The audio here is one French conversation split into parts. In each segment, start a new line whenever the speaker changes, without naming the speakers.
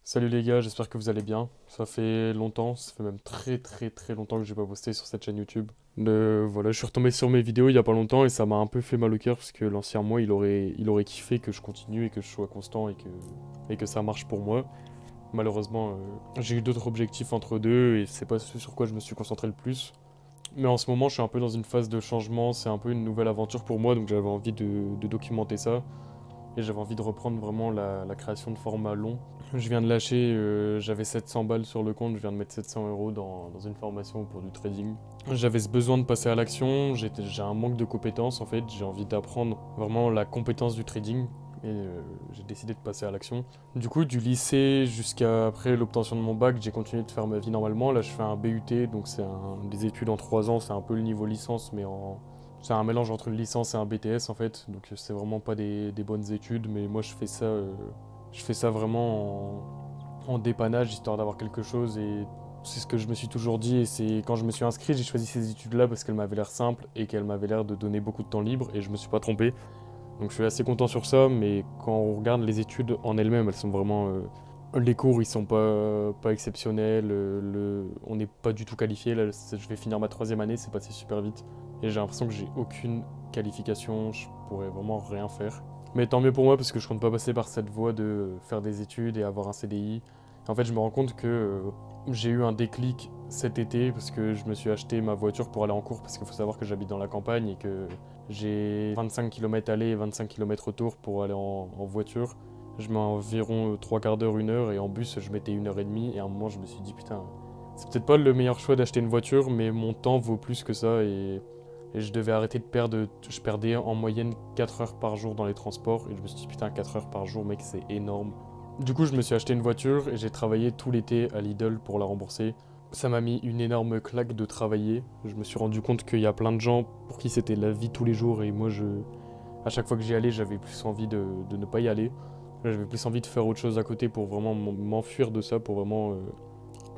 Salut les gars, j'espère que vous allez bien. Ça fait longtemps, ça fait même très longtemps que j'ai pas posté sur cette chaîne YouTube. Voilà, je suis retombé sur mes vidéos il y a pas longtemps et ça m'a un peu fait mal au cœur parce que l'ancien moi il aurait kiffé que je continue et que je sois constant et que ça marche pour moi. Malheureusement, j'ai eu d'autres objectifs entre deux et c'est pas ce sur quoi je me suis concentré le plus. Mais en ce moment, je suis un peu dans une phase de changement, c'est un peu une nouvelle aventure pour moi donc j'avais envie de documenter ça. Et j'avais envie de reprendre vraiment la création de formats longs. Je viens de lâcher, j'avais 700 balles sur le compte, je viens de mettre 700 euros dans une formation pour du trading. J'avais ce besoin de passer à l'action, j'ai un manque de compétences en fait, j'ai envie d'apprendre vraiment la compétence du trading. Et j'ai décidé de passer à l'action. Du coup, du lycée jusqu'à après l'obtention de mon bac, j'ai continué de faire ma vie normalement. Là, je fais un BUT, donc c'est des études en 3 ans, c'est un peu le niveau licence, mais c'est un mélange entre une licence et un BTS en fait, donc c'est vraiment pas des bonnes études, mais moi je fais ça vraiment en dépannage, histoire d'avoir quelque chose, et c'est ce que je me suis toujours dit, et c'est quand je me suis inscrit, j'ai choisi ces études-là parce qu'elles m'avaient l'air simples et qu'elles m'avaient l'air de donner beaucoup de temps libre, et je me suis pas trompé. Donc je suis assez content sur ça, mais quand on regarde les études en elles-mêmes, elles sont vraiment... les cours, ils sont pas exceptionnels, on n'est pas du tout qualifié, là je vais finir ma troisième année, c'est passé super vite. Et j'ai l'impression que j'ai aucune qualification, je pourrais vraiment rien faire. Mais tant mieux pour moi parce que je compte pas passer par cette voie de faire des études et avoir un CDI. En fait, je me rends compte que j'ai eu un déclic cet été parce que je me suis acheté ma voiture pour aller en cours parce qu'il faut savoir que j'habite dans la campagne et que j'ai 25 km aller et 25 km retour pour aller en voiture. Je mets environ 3 quarts d'heure, 1 heure et en bus je mettais 1 heure et demie et à un moment je me suis dit putain, c'est peut-être pas le meilleur choix d'acheter une voiture mais mon temps vaut plus que ça et je devais arrêter de perdre. Je perdais en moyenne 4 heures par jour dans les transports. Et je me suis dit, putain, 4 heures par jour, mec, c'est énorme. Du coup, je me suis acheté une voiture et j'ai travaillé tout l'été à Lidl pour la rembourser. Ça m'a mis une énorme claque de travailler. Je me suis rendu compte qu'il y a plein de gens pour qui c'était la vie tous les jours. Et moi, à chaque fois que j'y allais, j'avais plus envie de ne pas y aller. J'avais plus envie de faire autre chose à côté pour vraiment m'enfuir de ça, pour vraiment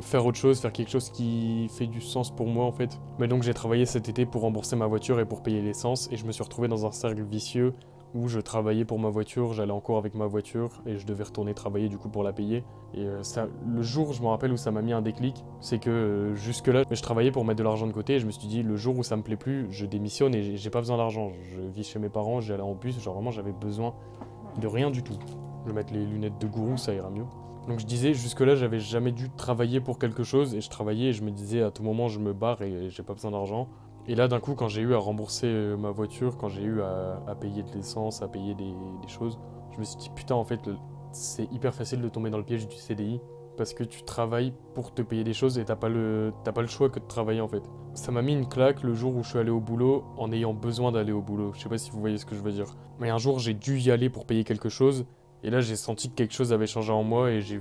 faire autre chose, faire quelque chose qui fait du sens pour moi en fait. Mais donc j'ai travaillé cet été pour rembourser ma voiture et pour payer l'essence et je me suis retrouvé dans un cercle vicieux où je travaillais pour ma voiture, j'allais en cours avec ma voiture et je devais retourner travailler du coup pour la payer. Et ça, le jour, je me rappelle où ça m'a mis un déclic, c'est que jusque-là, je travaillais pour mettre de l'argent de côté et je me suis dit le jour où ça me plaît plus, je démissionne et j'ai pas besoin d'argent. Je vis chez mes parents, j'allais en bus, genre vraiment j'avais besoin de rien du tout. Je vais mettre les lunettes de gourou, ça ira mieux. Donc je disais, jusque-là, j'avais jamais dû travailler pour quelque chose, et je travaillais et je me disais à tout moment, je me barre et j'ai pas besoin d'argent. Et là, d'un coup, quand j'ai eu à rembourser ma voiture, quand j'ai eu à payer de l'essence, à payer des choses, je me suis dit, putain, en fait, c'est hyper facile de tomber dans le piège du CDI, parce que tu travailles pour te payer des choses et t'as pas le choix que de travailler, en fait. Ça m'a mis une claque le jour où je suis allé au boulot en ayant besoin d'aller au boulot. Je sais pas si vous voyez ce que je veux dire. Mais un jour, j'ai dû y aller pour payer quelque chose, et là, j'ai senti que quelque chose avait changé en moi et j'ai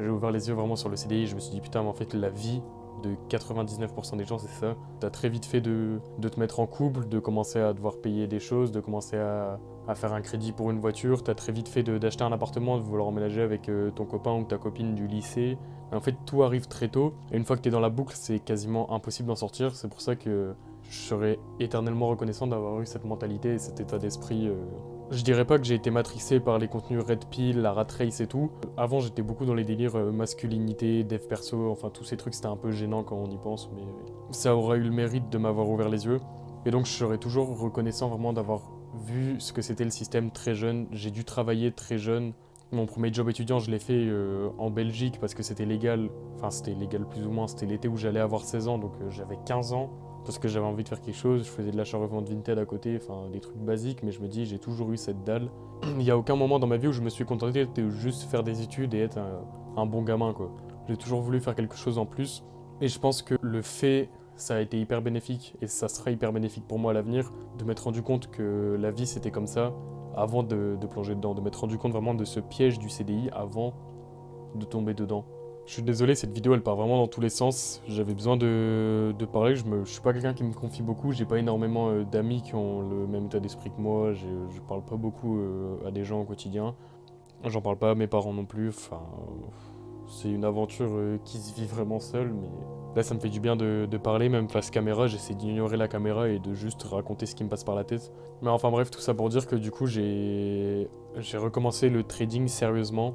ouvert les yeux vraiment sur le CDI et je me suis dit putain, mais en fait, la vie de 99% des gens, c'est ça. T'as très vite fait de te mettre en couple, de commencer à devoir payer des choses, de commencer à faire un crédit pour une voiture. T'as très vite fait d'acheter un appartement, de vouloir emménager avec ton copain ou ta copine du lycée. Et en fait, tout arrive très tôt. Et une fois que t'es dans la boucle, c'est quasiment impossible d'en sortir. C'est pour ça que je serai éternellement reconnaissant d'avoir eu cette mentalité et cet état d'esprit. Je dirais pas que j'ai été matrixé par les contenus Red Pill, la rat race et tout. Avant, j'étais beaucoup dans les délires masculinité, dev perso, enfin tous ces trucs, c'était un peu gênant quand on y pense, mais ça aurait eu le mérite de m'avoir ouvert les yeux. Et donc, je serais toujours reconnaissant vraiment d'avoir vu ce que c'était le système très jeune. J'ai dû travailler très jeune. Mon premier job étudiant, je l'ai fait en Belgique parce que c'était légal. Enfin, c'était légal plus ou moins. C'était l'été où j'allais avoir 16 ans, donc j'avais 15 ans parce que j'avais envie de faire quelque chose. Je faisais de l'achat-revente Vinted à côté, enfin des trucs basiques, mais je me dis, j'ai toujours eu cette dalle. Il n'y a aucun moment dans ma vie où je me suis contenté de juste faire des études et être un bon gamin, quoi. J'ai toujours voulu faire quelque chose en plus. Et je pense que le fait, ça a été hyper bénéfique, et ça sera hyper bénéfique pour moi à l'avenir, de m'être rendu compte que la vie c'était comme ça, avant de plonger dedans, de m'être rendu compte vraiment de ce piège du CDI avant de tomber dedans. Je suis désolé, cette vidéo elle part vraiment dans tous les sens. J'avais besoin de parler. Je suis pas quelqu'un qui me confie beaucoup. J'ai pas énormément d'amis qui ont le même état d'esprit que moi. Je parle pas beaucoup à des gens au quotidien. J'en parle pas à mes parents non plus. Enfin, c'est une aventure qui se vit vraiment seule. Mais là, ça me fait du bien de parler, même face caméra. J'essaie d'ignorer la caméra et de juste raconter ce qui me passe par la tête. Mais enfin bref, tout ça pour dire que du coup, j'ai recommencé le trading sérieusement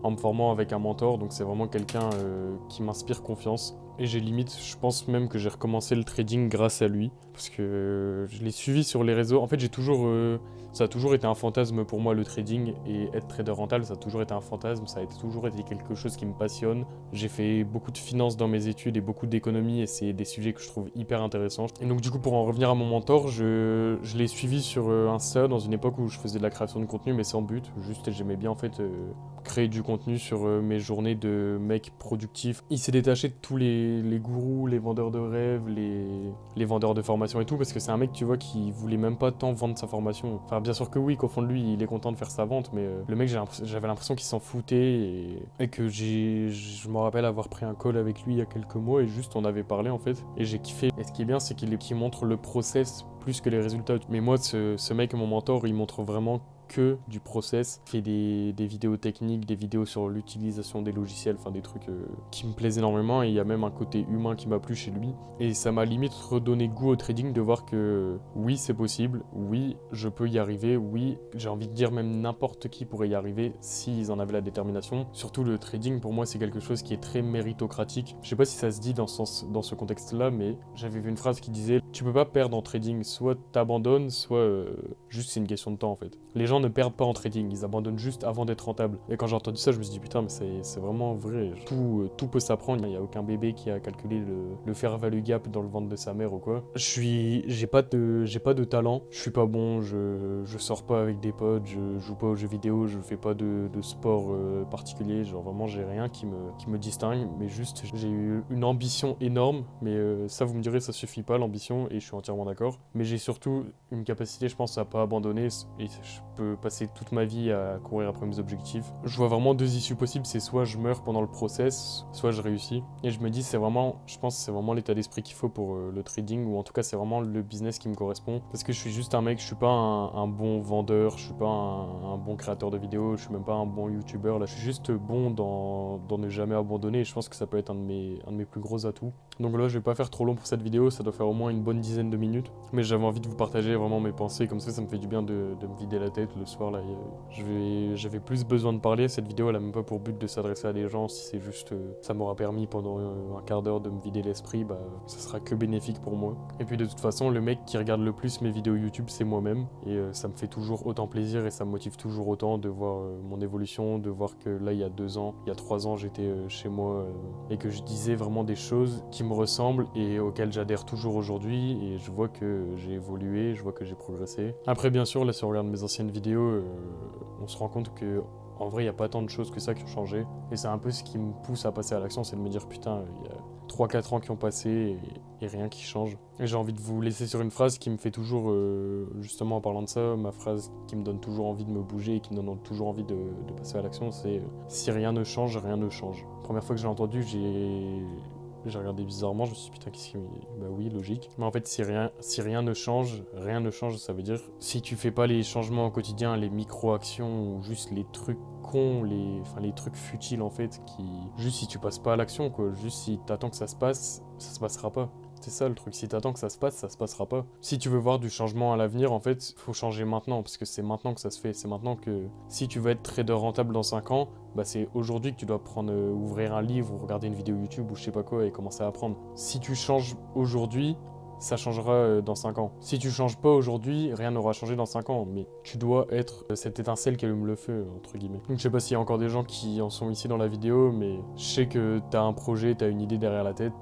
en me formant avec un mentor, donc c'est vraiment quelqu'un qui m'inspire confiance. Et j'ai limite, je pense même que j'ai recommencé le trading grâce à lui, parce que je l'ai suivi sur les réseaux. En fait, ça a toujours été un fantasme pour moi le trading, et être trader rentable, ça a toujours été un fantasme, ça a toujours été quelque chose qui me passionne. J'ai fait beaucoup de finance dans mes études et beaucoup d'économie, et c'est des sujets que je trouve hyper intéressants. Et donc du coup, pour en revenir à mon mentor, je l'ai suivi sur Insta dans une époque où je faisais de la création de contenu, mais sans but. Juste, j'aimais bien en fait créer du contenu sur mes journées de mec productif. Il s'est détaché de tous les gourous, les vendeurs de rêves, les vendeurs de formation et tout, parce que c'est un mec, tu vois, qui voulait même pas tant vendre sa formation. Enfin, bien sûr que oui, qu'au fond de lui, il est content de faire sa vente, mais le mec, j'avais l'impression qu'il s'en foutait et que je me rappelle avoir pris un call avec lui il y a quelques mois et juste on avait parlé en fait. Et j'ai kiffé. Et ce qui est bien, c'est qu'il montre le process plus que les résultats. Mais moi, ce mec, mon mentor, il montre vraiment que du process, fait des vidéos techniques, des vidéos sur l'utilisation des logiciels, enfin des trucs qui me plaisent énormément, et il y a même un côté humain qui m'a plu chez lui. Et ça m'a limite redonné goût au trading de voir que oui, c'est possible, oui, je peux y arriver, oui, j'ai envie de dire même n'importe qui pourrait y arriver s'ils en avaient la détermination. Surtout le trading, pour moi, c'est quelque chose qui est très méritocratique. Je sais pas si ça se dit dans ce contexte-là, mais j'avais vu une phrase qui disait « Tu peux pas perdre en trading, soit t'abandonnes, soit juste c'est une question de temps en fait. » Les gens ne perdent pas en trading, ils abandonnent juste avant d'être rentables. Et quand j'ai entendu ça, je me suis dit putain, mais c'est vraiment vrai. Tout peut s'apprendre, il n'y a aucun bébé qui a calculé le fair value gap dans le ventre de sa mère ou quoi. J'ai pas de talent, je suis pas bon, je sors pas avec des potes, je joue pas aux jeux vidéo, je fais pas de sport particulier, genre vraiment j'ai rien qui me distingue, mais juste j'ai eu une ambition énorme, mais ça vous me direz ça suffit pas l'ambition, et je suis entièrement d'accord. Mais j'ai surtout une capacité, je pense, à pas abandonner, et je peux passer toute ma vie à courir après mes objectifs. Je vois vraiment deux issues possibles, c'est soit je meurs pendant le process, soit je réussis. Et je me dis, je pense que c'est vraiment l'état d'esprit qu'il faut pour le trading, ou en tout cas c'est vraiment le business qui me correspond. Parce que je suis juste un mec, je suis pas un bon vendeur, je suis pas un bon créateur de vidéos, je suis même pas un bon youtubeur, là je suis juste bon dans ne jamais abandonner, et je pense que ça peut être un de mes plus gros atouts. Donc là je vais pas faire trop long pour cette vidéo, ça doit faire au moins une bonne dizaine de minutes, mais j'avais envie de vous partager vraiment mes pensées, comme ça me fait du bien de me vider la tête le soir là. J'avais plus besoin de parler, cette vidéo elle a même pas pour but de s'adresser à des gens, si c'est juste ça m'aura permis pendant un quart d'heure de me vider l'esprit, bah ça sera que bénéfique pour moi. Et puis de toute façon le mec qui regarde le plus mes vidéos YouTube c'est moi-même, et ça me fait toujours autant plaisir et ça me motive toujours autant de voir mon évolution, de voir que là il y a 2 ans, il y a 3 ans j'étais chez moi et que je disais vraiment des choses qui me ressemblent et auxquelles j'adhère toujours aujourd'hui, et je vois que j'ai évolué, je vois que j'ai progressé. Après bien sûr là si on regarde mes anciennes vidéos, on se rend compte que en vrai il n'y a pas tant de choses que ça qui ont changé, et c'est un peu ce qui me pousse à passer à l'action, c'est de me dire putain il y a 3-4 ans qui ont passé et rien qui change. Et j'ai envie de vous laisser sur une phrase qui me fait toujours, justement en parlant de ça, ma phrase qui me donne toujours envie de me bouger et qui me donne toujours envie de passer à l'action, c'est si rien ne change, rien ne change. La première fois que je l'ai entendu, j'ai regardé bizarrement, je me suis dit putain qu'est-ce qui... Bah oui, logique. Mais en fait si rien ne change, ça veut dire si tu fais pas les changements au quotidien, les micro-actions ou juste les trucs cons, les trucs futiles en fait, juste si tu passes pas à l'action quoi, juste si t'attends que ça se passera pas. C'est ça le truc, si t'attends que ça se passera pas. Si tu veux voir du changement à l'avenir, en fait, faut changer maintenant, parce que c'est maintenant que ça se fait. C'est maintenant que si tu veux être trader rentable dans 5 ans, bah c'est aujourd'hui que tu dois ouvrir un livre ou regarder une vidéo YouTube ou je sais pas quoi et commencer à apprendre. Si tu changes aujourd'hui, ça changera dans 5 ans. Si tu changes pas aujourd'hui, rien n'aura changé dans 5 ans, mais tu dois être cette étincelle qui allume le feu, entre guillemets. Donc je sais pas s'il y a encore des gens qui en sont ici dans la vidéo, mais je sais que t'as un projet, t'as une idée derrière la tête,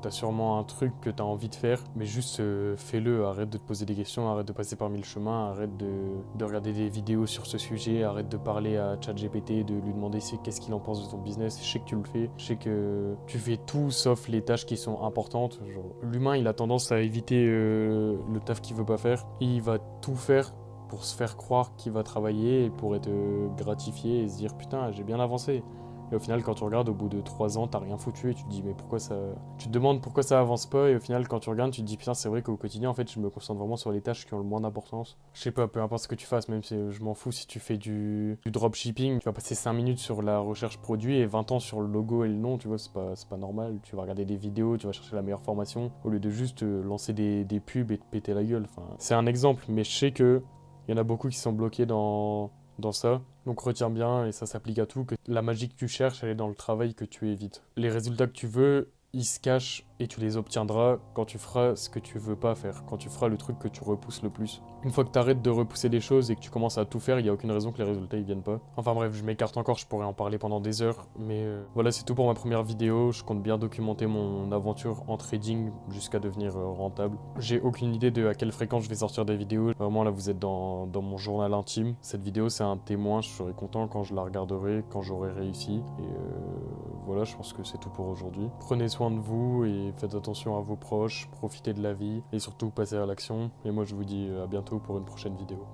t'as sûrement un truc que t'as envie de faire, mais juste fais-le, arrête de te poser des questions, arrête de passer par 1000 chemins, arrête de regarder des vidéos sur ce sujet, arrête de parler à ChatGPT, de lui demander qu'est-ce qu'il en pense de ton business. Je sais que tu le fais, je sais que tu fais tout sauf les tâches qui sont importantes. Genre, l'humain il a tendance à éviter le taf qu'il veut pas faire. Il va tout faire pour se faire croire qu'il va travailler et pour être gratifié et se dire putain j'ai bien avancé. Et au final quand tu regardes au bout de 3 ans t'as rien foutu et tu te dis mais pourquoi ça... Tu te demandes pourquoi ça avance pas, et au final quand tu regardes tu te dis putain c'est vrai qu'au quotidien en fait je me concentre vraiment sur les tâches qui ont le moins d'importance. Je sais pas, peu importe ce que tu fasses, même si je m'en fous, si tu fais du dropshipping, tu vas passer 5 minutes sur la recherche produit et 20 ans sur le logo et le nom, tu vois, c'est pas normal. Tu vas regarder des vidéos, tu vas chercher la meilleure formation au lieu de juste lancer des pubs et te péter la gueule. Enfin, c'est un exemple, mais je sais que il y en a beaucoup qui sont bloqués dans ça. Donc retiens bien, et ça s'applique à tout, que la magie que tu cherches, elle est dans le travail que tu évites. Les résultats que tu veux, ils se cachent et tu les obtiendras quand tu feras ce que tu veux pas faire, quand tu feras le truc que tu repousses le plus. Une fois que tu arrêtes de repousser les choses et que tu commences à tout faire, il n'y a aucune raison que les résultats ils viennent pas. Enfin bref, je m'écarte encore, je pourrais en parler pendant des heures, mais voilà, c'est tout pour ma première vidéo. Je compte bien documenter mon aventure en trading jusqu'à devenir rentable. J'ai aucune idée de à quelle fréquence je vais sortir des vidéos. Vraiment là, vous êtes dans mon journal intime. Cette vidéo, c'est un témoin, je serai content quand je la regarderai, quand j'aurai réussi. Et voilà, je pense que c'est tout pour aujourd'hui. Prenez soin de vous et faites attention à vos proches, profitez de la vie et surtout passez à l'action. Et moi je vous dis à bientôt pour une prochaine vidéo.